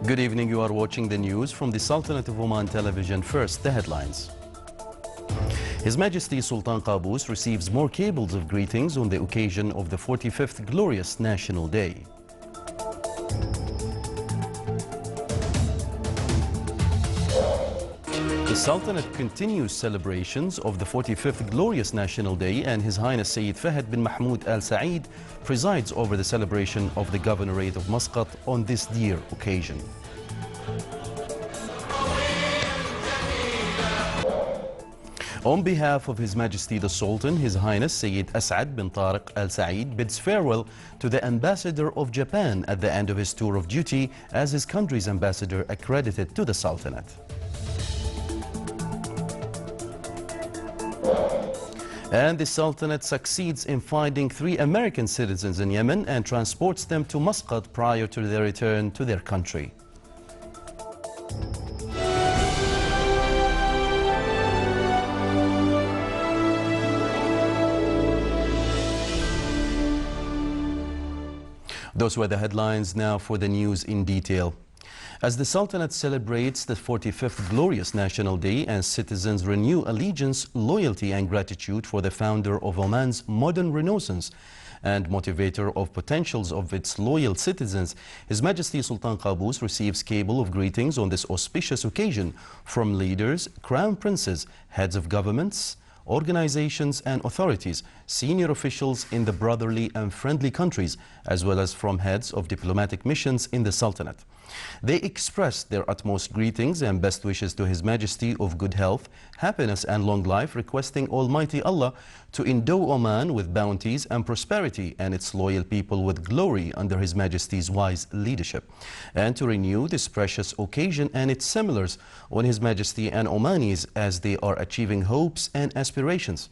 Good evening, you are watching the news from the Sultanate of Oman television. First, the headlines. His Majesty Sultan Qaboos receives more cables of greetings on the occasion of the 45th Glorious National Day. The Sultanate continues celebrations of the 45th Glorious National Day, and His Highness Sayyid Fahd bin Mahmoud Al Saeed presides over the celebration of the Governorate of Muscat on this dear occasion. On behalf of His Majesty the Sultan, His Highness Sayyid As'ad bin Tariq Al Saeed bids farewell to the Ambassador of Japan at the end of his tour of duty as his country's ambassador accredited to the Sultanate. And the Sultanate succeeds in finding 3 American citizens in Yemen and transports them to Muscat prior to their return to their country. Those were the headlines. Now for the news in detail. As the Sultanate celebrates the 45th Glorious National Day and citizens renew allegiance, loyalty and gratitude for the founder of Oman's modern renaissance and motivator of potentials of its loyal citizens, His Majesty Sultan Qaboos receives cable of greetings on this auspicious occasion from leaders, crown princes, heads of governments, organizations and authorities, senior officials in the brotherly and friendly countries, as well as from heads of diplomatic missions in the Sultanate. They express their utmost greetings and best wishes to His Majesty of good health, happiness and long life, requesting Almighty Allah to endow Oman with bounties and prosperity and its loyal people with glory under His Majesty's wise leadership, and to renew this precious occasion and its similars on His Majesty and Omanis as they are achieving hopes and aspirations.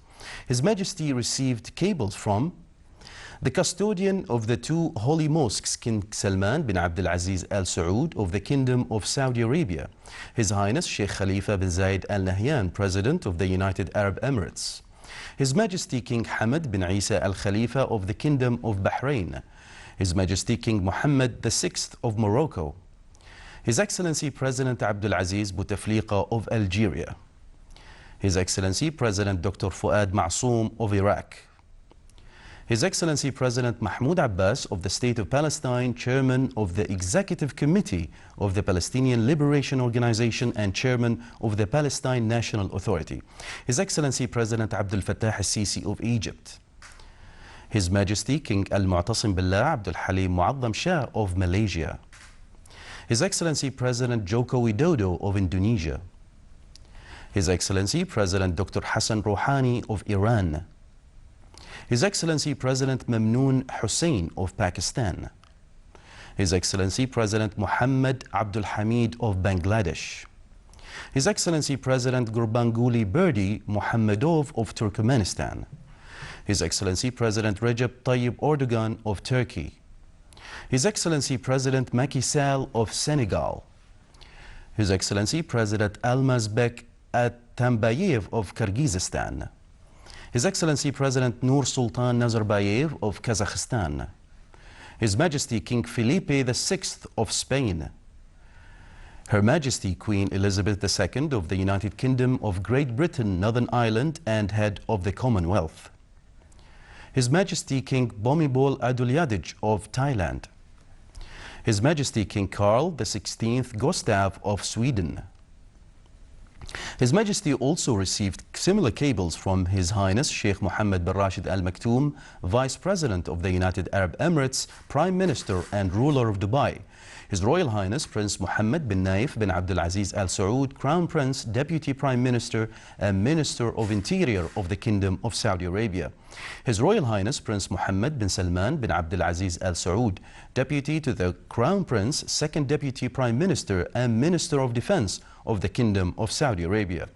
His Majesty received cables from the custodian of the 2 holy mosques, King Salman bin Abdul Aziz Al Saud of the Kingdom of Saudi Arabia, His Highness Sheikh Khalifa bin Zayed Al Nahyan, President of the United Arab Emirates, His Majesty King Hamad bin Isa Al Khalifa of the Kingdom of Bahrain, His Majesty King Mohammed VI of Morocco, His Excellency President Abdul Aziz Bouteflika of Algeria, His Excellency President Dr. Fuad Ma'soum of Iraq, His Excellency President Mahmoud Abbas of the State of Palestine, Chairman of the Executive Committee of the Palestinian Liberation Organization and Chairman of the Palestine National Authority, His Excellency President Abdel Fattah al-Sisi of Egypt, His Majesty King Al-Mu'tasim Billah Abdul Halim Mu'azzam Shah of Malaysia, His Excellency President Joko Widodo of Indonesia, His Excellency President Dr. Hassan Rouhani of Iran, His Excellency President Mamnoon Hussein of Pakistan, His Excellency President Muhammad Abdul Hamid of Bangladesh, His Excellency President Gurbanguly Berdi Muhammadov of Turkmenistan, His Excellency President Recep Tayyip Erdogan of Turkey, His Excellency President Macky Sall of Senegal, His Excellency President Almazbek Atambayev of Kyrgyzstan, His Excellency President Nur Sultan Nazarbayev of Kazakhstan, His Majesty King Felipe VI of Spain, Her Majesty Queen Elizabeth II of the United Kingdom of Great Britain, Northern Ireland and head of the Commonwealth, His Majesty King Bhumibol Adulyadej of Thailand, His Majesty King Carl XVI Gustav of Sweden. His Majesty also received similar cables from His Highness Sheikh Mohammed bin Rashid Al Maktoum, Vice President of the United Arab Emirates, Prime Minister and ruler of Dubai, His Royal Highness Prince Mohammed bin Naif bin Abdul Aziz Al Saud, Crown Prince, Deputy Prime Minister and Minister of Interior of the Kingdom of Saudi Arabia, His Royal Highness Prince Mohammed bin Salman bin Abdul Aziz Al Saud, Deputy to the Crown Prince, Second Deputy Prime Minister and Minister of Defense of the Kingdom of Saudi Arabia,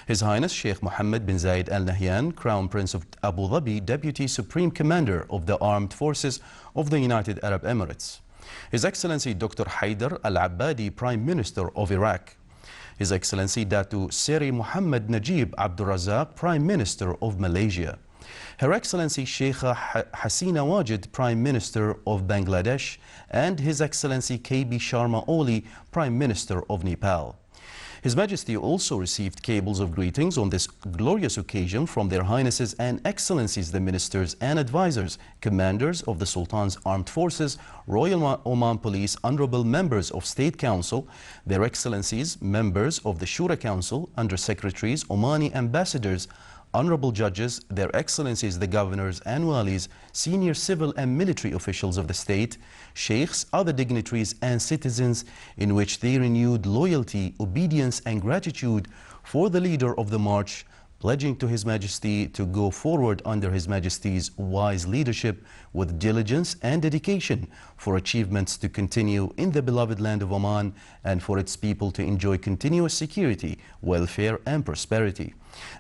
His Highness Sheikh Mohammed bin Zayed Al Nahyan, Crown Prince of Abu Dhabi, Deputy Supreme Commander of the Armed Forces of the United Arab Emirates, His Excellency Dr. Haider Al-Abbadi, Prime Minister of Iraq, His Excellency Datu Seri Mohammed Najib Abdul Razak, Prime Minister of Malaysia, Her Excellency Sheikha Hasina Wajid, Prime Minister of Bangladesh, and His Excellency KB Sharma Oli, Prime Minister of Nepal. His Majesty also received cables of greetings on this glorious occasion from Their Highnesses and Excellencies the Ministers and Advisors, Commanders of the Sultan's Armed Forces, Royal Oman Police, Honorable Members of State Council, Their Excellencies, Members of the Shura Council, Under-Secretaries, Omani Ambassadors, Honorable Judges, Their Excellencies the Governors and Walis, senior civil and military officials of the state, sheikhs, other dignitaries and citizens, in which they renewed loyalty, obedience and gratitude for the leader of the march, pledging to His Majesty to go forward under His Majesty's wise leadership with diligence and dedication for achievements to continue in the beloved land of Oman and for its people to enjoy continuous security, welfare and prosperity.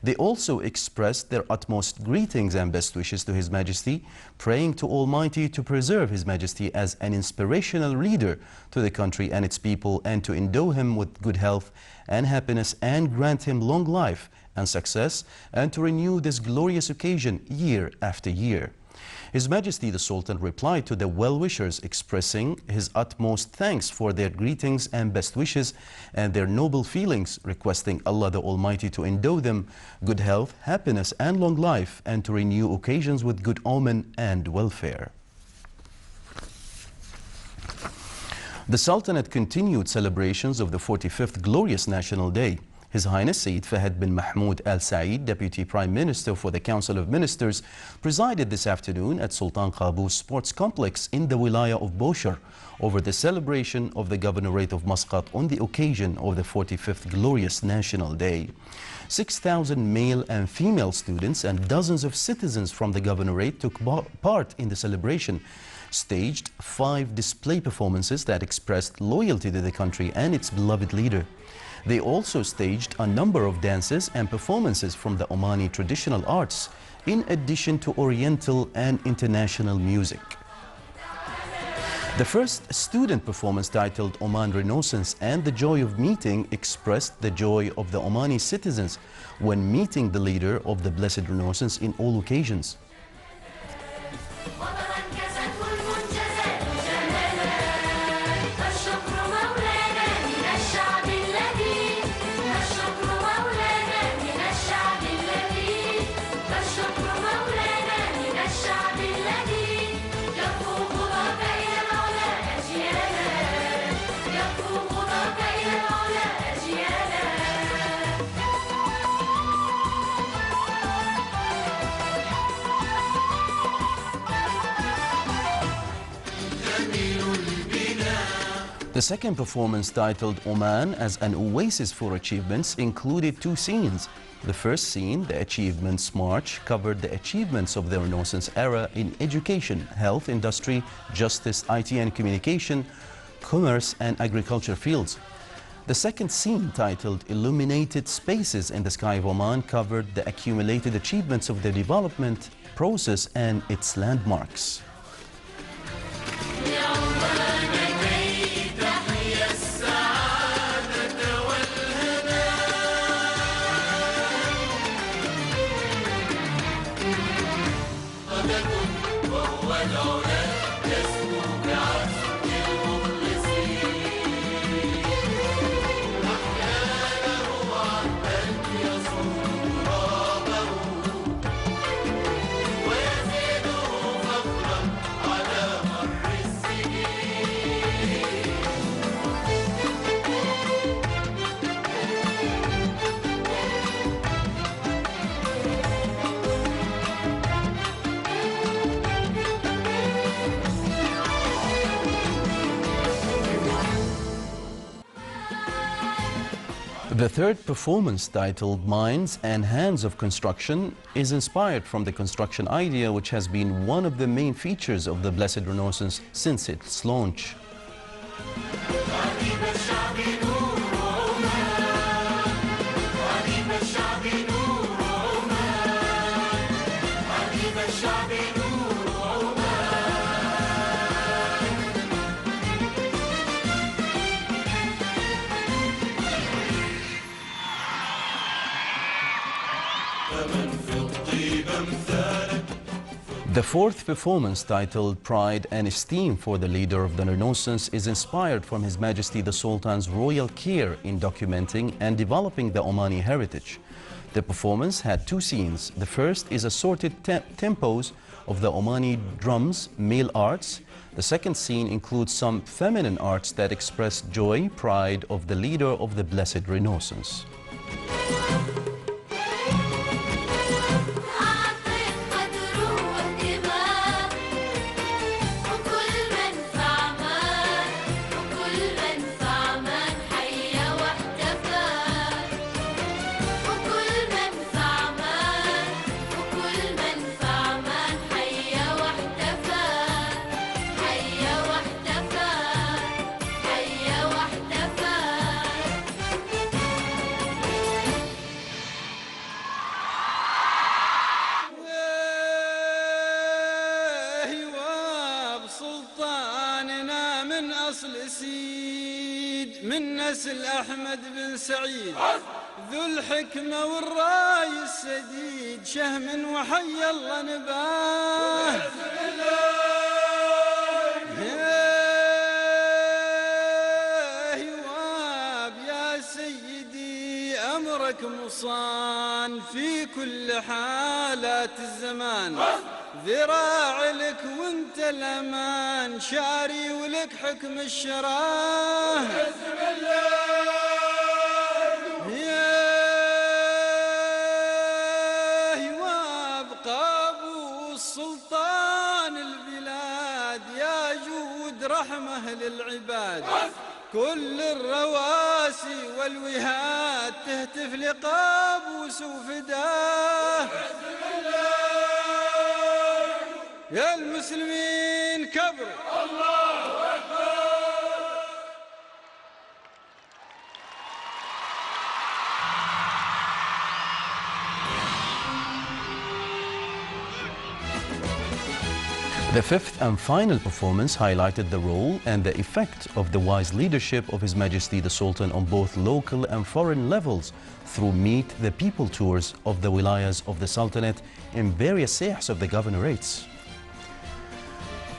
They also expressed their utmost greetings and best wishes to His Majesty, praying to Almighty to preserve His Majesty as an inspirational leader to the country and its people, and to endow him with good health and happiness and grant him long life and success, and to renew this glorious occasion year after year. His Majesty the Sultan replied to the well-wishers, expressing his utmost thanks for their greetings and best wishes and their noble feelings, requesting Allah the Almighty to endow them good health, happiness and long life, and to renew occasions with good omen and welfare. The Sultanate continued celebrations of the 45th Glorious National Day. His Highness Sayyid Fahad bin Mahmoud Al Saeed, Deputy Prime Minister for the Council of Ministers, presided this afternoon at Sultan Qaboos Sports Complex in the Wilaya of Boshar over the celebration of the Governorate of Muscat on the occasion of the 45th Glorious National Day. 6,000 male and female students and dozens of citizens from the Governorate took part in the celebration, staged 5 display performances that expressed loyalty to the country and its beloved leader. They also staged a number of dances and performances from the Omani traditional arts, in addition to Oriental and international music. The first student performance, titled Oman Renaissance and the Joy of Meeting, expressed the joy of the Omani citizens when meeting the leader of the Blessed Renaissance in all occasions. The second performance, titled Oman as an Oasis for Achievements, included 2 scenes. The first scene, the Achievements March, covered the achievements of the Renaissance era in education, health, industry, justice, IT and communication, commerce and agriculture fields. The second scene, titled Illuminated Spaces in the Sky of Oman, covered the accumulated achievements of the development process and its landmarks. The third performance, titled Minds and Hands of Construction, is inspired from the construction idea, which has been one of the main features of the Blessed Renaissance since its launch. فمن في الطيب امثال The fourth performance, titled Pride and Esteem for the Leader of the Renaissance, is inspired from His Majesty the Sultan's royal care in documenting and developing the Omani heritage. The performance had two scenes. The first is assorted tempos of the Omani drums, male arts. The second scene includes some feminine arts that express joy, pride of the leader of the blessed Renaissance. سلطاننا من أصل سيد من نسل أحمد بن سعيد ذو الحكمة والراي السديد شهم وحي الله نباه يا سيدي أمرك مصان في كل حالات الزمان ذراع لك وانت الامان شاري ولك حكم الشراه بسم الله يا هواب قابوس سلطان البلاد يا جود رحمه للعباد كل الرواسي والوهات تهتف لقابوس وفداه يا المسلمين كبروا الله أكبر. The fifth and final performance highlighted the role and the effect of the wise leadership of His Majesty the Sultan on both local and foreign levels through Meet the People tours of the wilayas of the Sultanate in various sayhs of the governorates.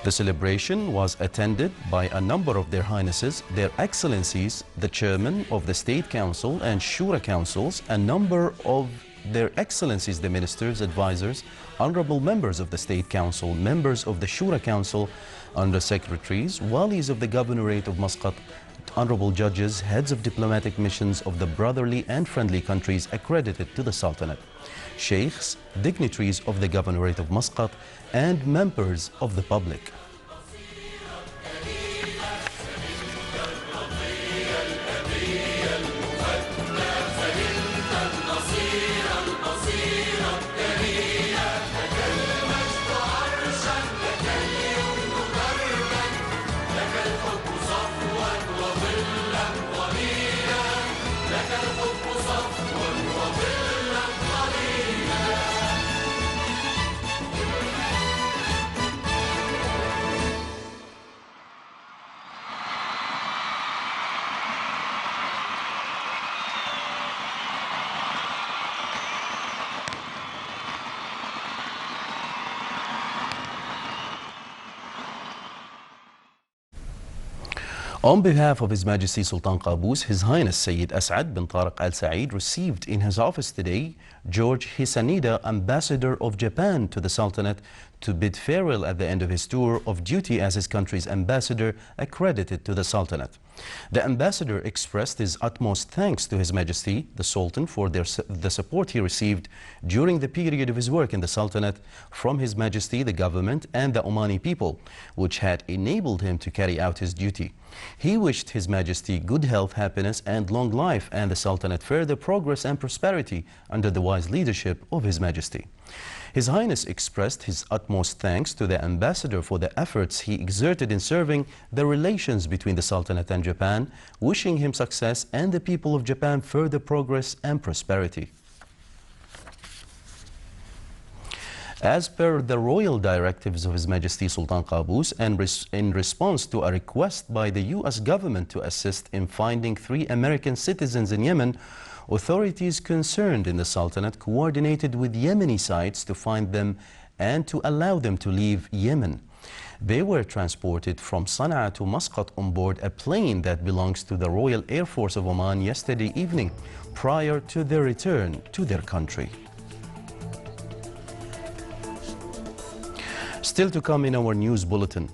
The celebration was attended by a number of Their Highnesses, Their Excellencies, the Chairman of the State Council and Shura Councils, a number of Their Excellencies, the Ministers, Advisors, Honorable Members of the State Council, Members of the Shura Council, Under-Secretaries, Walis of the Governorate of Muscat, Honorable Judges, Heads of Diplomatic Missions of the brotherly and friendly countries accredited to the Sultanate, Sheikhs, dignitaries of the Governorate of Muscat, and members of the public. On behalf of His Majesty Sultan Qaboos, His Highness Sayyid As'ad bin Tariq Al Saeed received in his office today George Hisanida, Ambassador of Japan to the Sultanate, to bid farewell at the end of his tour of duty as his country's ambassador accredited to the Sultanate. The ambassador expressed his utmost thanks to His Majesty the Sultan for the support he received during the period of his work in the Sultanate from His Majesty the government and the Omani people, which had enabled him to carry out his duty. He wished His Majesty good health, happiness and long life, and the Sultanate further progress and prosperity under the wise leadership of His Majesty. His Highness expressed his utmost thanks to the ambassador for the efforts he exerted in serving the relations between the Sultanate and Japan, wishing him success and the people of Japan further progress and prosperity. As per the royal directives of His Majesty Sultan Qaboos, and in response to a request by the U.S. government to assist in finding 3 American citizens in Yemen, authorities concerned in the Sultanate coordinated with Yemeni sites to find them and to allow them to leave Yemen. They were transported from Sana'a to Muscat on board a plane that belongs to the Royal Air Force of Oman yesterday evening, prior to their return to their country. Still to come in our news bulletin.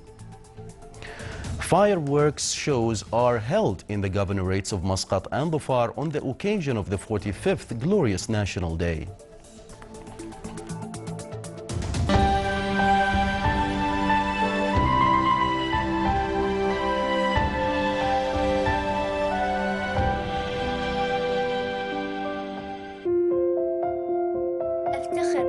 Fireworks shows are held in the governorates of Muscat and Dhofar on the occasion of the 45th Glorious National Day. أفتخر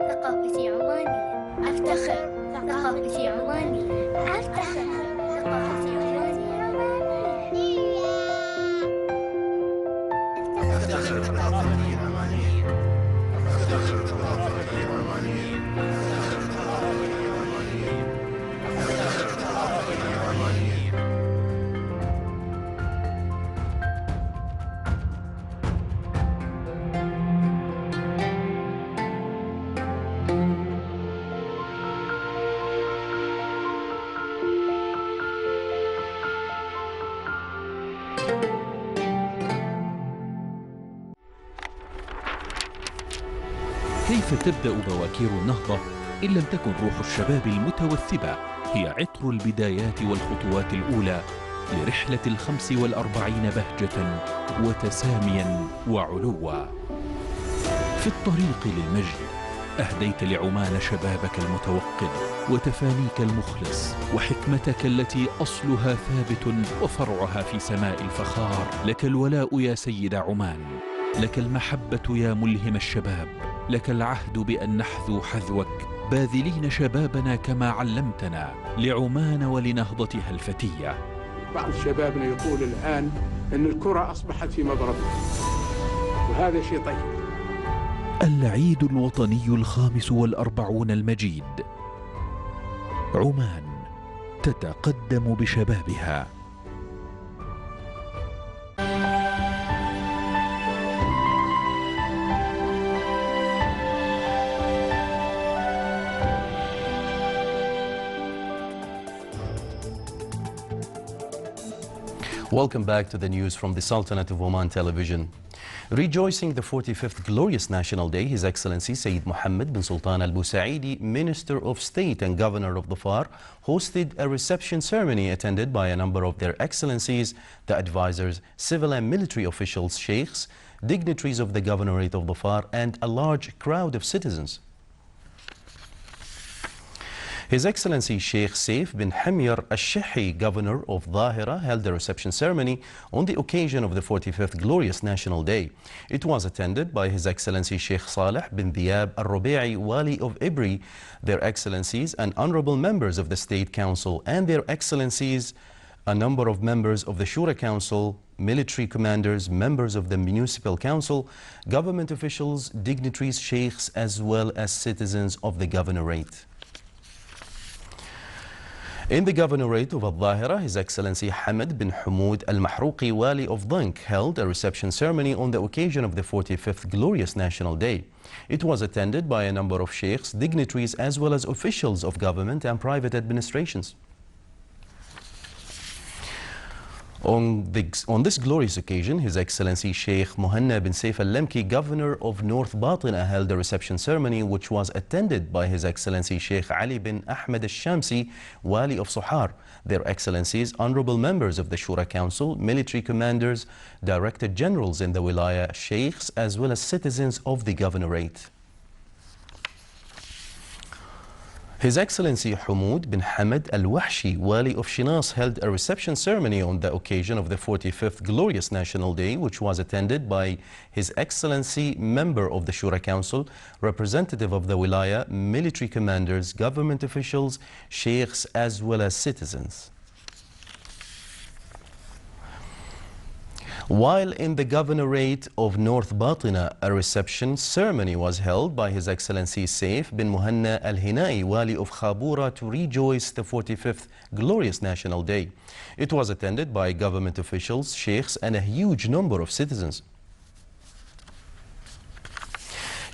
ثقافتي عمانية، أفتخر ثقافتي عمانية، أفتخر ثقافتي عمانية، أفتخر ثقافتي عمانية، أفتخر ثقافتي عمانية، أفتخر ثقافتي عمانية. كيف تبدأ بواكير النهضة إن لم تكن روح الشباب المتوثبة هي عطر البدايات والخطوات الأولى لرحلة 45 بهجة وتساميا وعلوا؟ في الطريق للمجد أهديت لعمان شبابك المتوقد وتفانيك المخلص وحكمتك التي أصلها ثابت وفرعها في سماء الفخار. لك الولاء يا سيد عمان، لك المحبة يا ملهم الشباب، لك العهد بأن نحذو حذوك باذلين شبابنا كما علمتنا لعمان ولنهضتها الفتية. بعض شبابنا يقول الآن أن الكرة أصبحت في مضربها، وهذا شيء طيب. العيد الوطني 45 المجيد، عمان تتقدم بشبابها. Welcome back to the news from the Sultanate of Oman television. Rejoicing the 45th Glorious National Day, His Excellency Sayyid Mohammed bin Sultan Al Busaidi, Minister of State and Governor of Dhofar, hosted a reception ceremony attended by a number of their excellencies, the advisors, civil and military officials, sheikhs, dignitaries of the Governorate of Dhofar, and a large crowd of citizens. His Excellency Sheikh Saif bin Hamir Al-Shihi, Governor of Dhahira, held a reception ceremony on the occasion of the 45th Glorious National Day. It was attended by His Excellency Sheikh Saleh bin Diab Al-Rubi'i, Wali of Ibri, their Excellencies and honorable members of the State Council, and their Excellencies, a number of members of the Shura Council, military commanders, members of the Municipal Council, government officials, dignitaries, sheikhs, as well as citizens of the Governorate. In the Governorate of Al-Dhahira, His Excellency Hamad bin Hamoud Al-Mahrouqi, Wali of Dank, held a reception ceremony on the occasion of the 45th Glorious National Day. It was attended by a number of sheikhs, dignitaries, as well as officials of government and private administrations. On this glorious occasion, His Excellency Sheikh Mohanna bin Saif Al-Lamki, Governor of North Batina, held a reception ceremony which was attended by His Excellency Sheikh Ali bin Ahmed Al-Shamsi, Wali of Sohar, their Excellencies, honorable members of the Shura Council, military commanders, Director Generals in the Wilaya, sheikhs, as well as citizens of the Governorate. His Excellency Hamoud bin Hamad Al-Wahshi, Wali of Shinas, held a reception ceremony on the occasion of the 45th Glorious National Day, which was attended by His Excellency, member of the Shura Council, representative of the Wilaya, military commanders, government officials, sheikhs, as well as citizens. While in the Governorate of North Batina, a reception ceremony was held by His Excellency Saif bin Mohanna Al-Hinai, Wali of Khabura, to rejoice the 45th Glorious National Day. It was attended by government officials, sheikhs, and a huge number of citizens.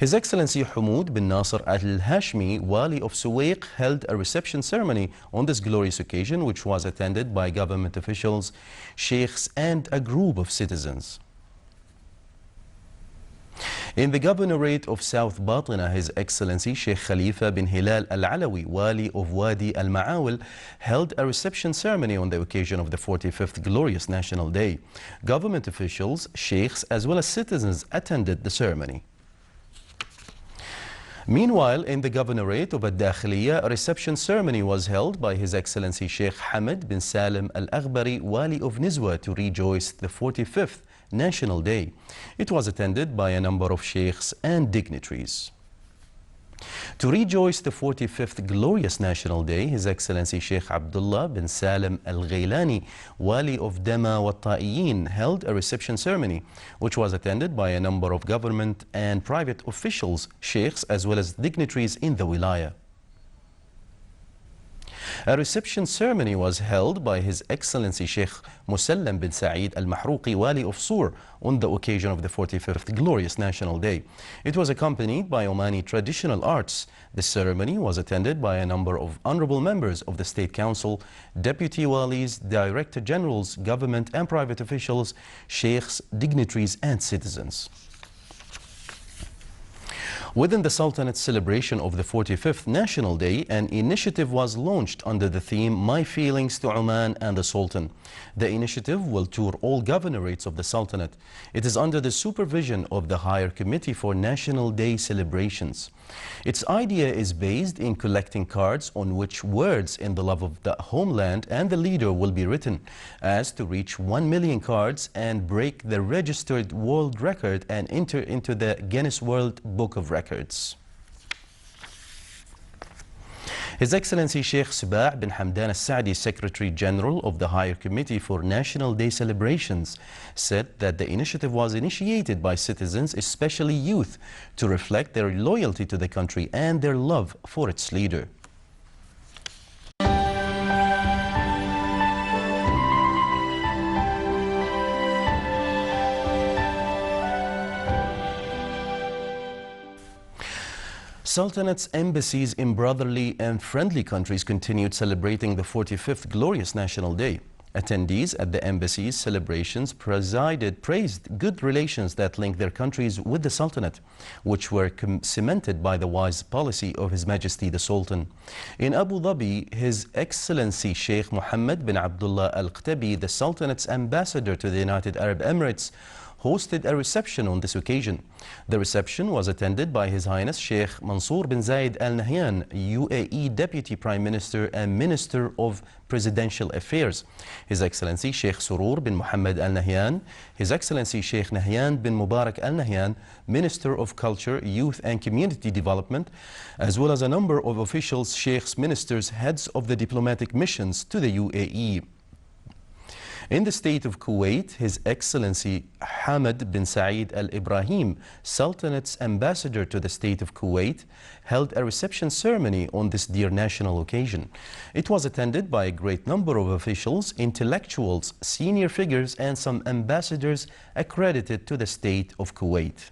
His Excellency Hamoud bin Nasser al-Hashmi, Wali of Suwaiq, held a reception ceremony on this glorious occasion, which was attended by government officials, sheikhs, and a group of citizens. In the governorate of South Batina, His Excellency Sheikh Khalifa bin Hilal al-Alawi, Wali of Wadi al-Ma'awil, held a reception ceremony on the occasion of the 45th Glorious National Day. Government officials, sheikhs, as well as citizens attended the ceremony. Meanwhile, in the governorate of Ad-Dakhiliya, a reception ceremony was held by His Excellency Sheikh Hamad bin Salim al-Aghbari, Wali of Nizwa, to rejoice the 45th National Day. It was attended by a number of sheikhs and dignitaries. To rejoice the 45th Glorious National Day, His Excellency Sheikh Abdullah bin Salim al-Ghailani, Wali of Dama wa Ta'iyin, held a reception ceremony, which was attended by a number of government and private officials, sheikhs, as well as dignitaries in the wilaya. A reception ceremony was held by His Excellency Sheikh Musallam bin Sa'id al-Mahrouqi, Wali of Sur, on the occasion of the 45th Glorious National Day. It was accompanied by Omani traditional arts. The ceremony was attended by a number of honorable members of the State Council, deputy walis, director generals, government and private officials, sheikhs, dignitaries and citizens. Within the Sultanate's celebration of the 45th National Day, an initiative was launched under the theme My Feelings to Oman and the Sultan. The initiative will tour all governorates of the Sultanate. It is under the supervision of the Higher Committee for National Day Celebrations. Its idea is based in collecting cards on which words in the love of the homeland and the leader will be written, as to reach 1 million cards and break the registered world record and enter into the Guinness World Book of Records. His Excellency Sheikh Subah bin Hamdan al-Saadi, Secretary General of the Higher Committee for National Day Celebrations, said that the initiative was initiated by citizens, especially youth, to reflect their loyalty to the country and their love for its leader. Sultanate's embassies in brotherly and friendly countries continued celebrating the 45th Glorious National Day. Attendees at the embassy's celebrations praised good relations that link their countries with the Sultanate, which were cemented by the wise policy of His Majesty the Sultan. In Abu Dhabi, His Excellency Sheikh Mohammed bin Abdullah Al-Qtabi, the Sultanate's ambassador to the United Arab Emirates, hosted a reception on this occasion. The reception was attended by His Highness Sheikh Mansour bin Zayed Al Nahyan, UAE Deputy Prime Minister and Minister of Presidential Affairs, His Excellency Sheikh Surur bin Muhammad Al Nahyan, His Excellency Sheikh Nahyan bin Mubarak Al Nahyan, Minister of Culture, Youth and Community Development, as well as a number of officials, sheikhs, ministers, heads of the diplomatic missions to the UAE. In the state of Kuwait, His Excellency Hamad bin Saeed Al Ibrahim, Sultanate's ambassador to the state of Kuwait, held a reception ceremony on this dear national occasion. It was attended by a great number of officials, intellectuals, senior figures, and some ambassadors accredited to the state of Kuwait.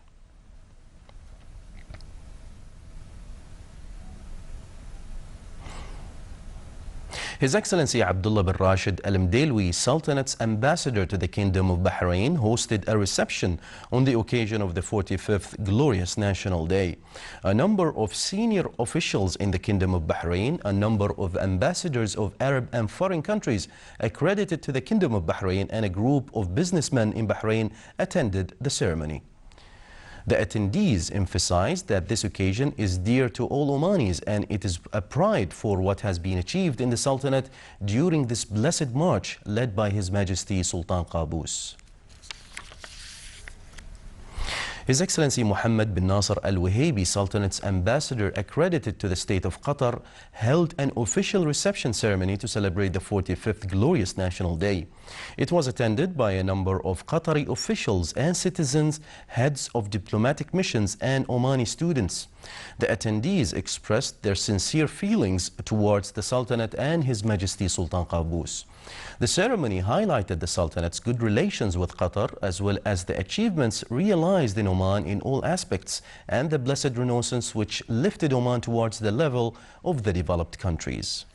His Excellency Abdullah bin Rashid Al Mdailwi, Sultanate's ambassador to the Kingdom of Bahrain, hosted a reception on the occasion of the 45th Glorious National Day. A number of senior officials in the Kingdom of Bahrain, a number of ambassadors of Arab and foreign countries accredited to the Kingdom of Bahrain, and a group of businessmen in Bahrain attended the ceremony. The attendees emphasized that this occasion is dear to all Omanis, and it is a pride for what has been achieved in the Sultanate during this blessed march led by His Majesty Sultan Qaboos. His Excellency Mohammed bin Nasser Al-Wahabi, Sultanate's ambassador accredited to the state of Qatar, held an official reception ceremony to celebrate the 45th Glorious National Day. It was attended by a number of Qatari officials and citizens, heads of diplomatic missions, and Omani students. The attendees expressed their sincere feelings towards the Sultanate and His Majesty Sultan Qaboos. The ceremony highlighted the Sultanate's good relations with Qatar, as well as the achievements realized in Oman in all aspects, and the Blessed Renaissance which lifted Oman towards the level of the developed countries.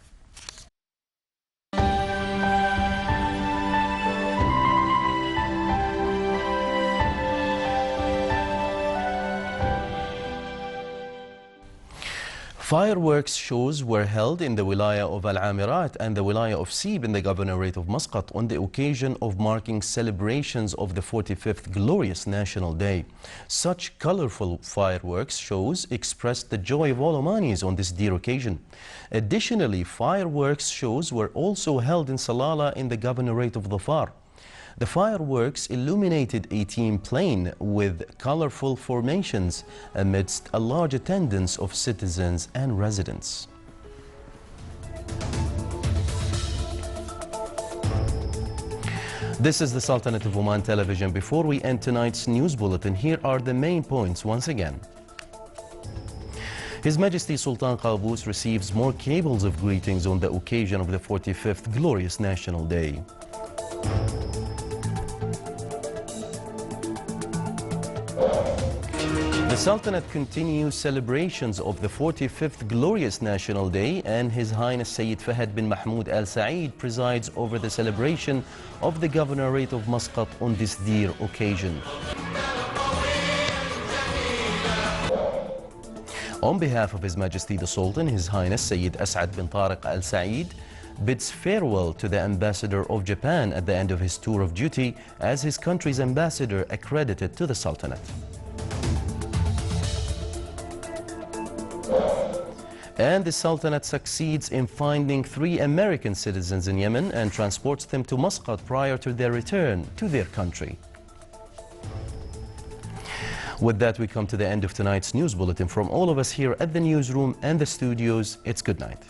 Fireworks shows were held in the Wilaya of Al-Amirat and the Wilaya of Sib in the Governorate of Muscat on the occasion of marking celebrations of the 45th Glorious National Day. Such colorful fireworks shows expressed the joy of all Omanis on this dear occasion. Additionally, fireworks shows were also held in Salalah in the Governorate of Dhafar. The fireworks illuminated a team plane with colorful formations amidst a large attendance of citizens and residents. This is the Sultanate of Oman television. Before we end tonight's news bulletin, here are the main points once again. His Majesty Sultan Qaboos receives more cables of greetings on the occasion of the 45th Glorious National Day. The Sultanate continues celebrations of the 45th Glorious National Day, and His Highness Sayyid Fahad bin Mahmoud Al Saeed presides over the celebration of the Governorate of Muscat on this dear occasion. On behalf of His Majesty the Sultan, His Highness Sayyid As'ad bin Tariq Al Saeed bids farewell to the Ambassador of Japan at the end of his tour of duty as his country's ambassador accredited to the Sultanate. And the Sultanate succeeds in finding 3 American citizens in Yemen and transports them to Muscat prior to their return to their country. With that, we come to the end of tonight's news bulletin. From all of us here at the newsroom and the studios, it's good night.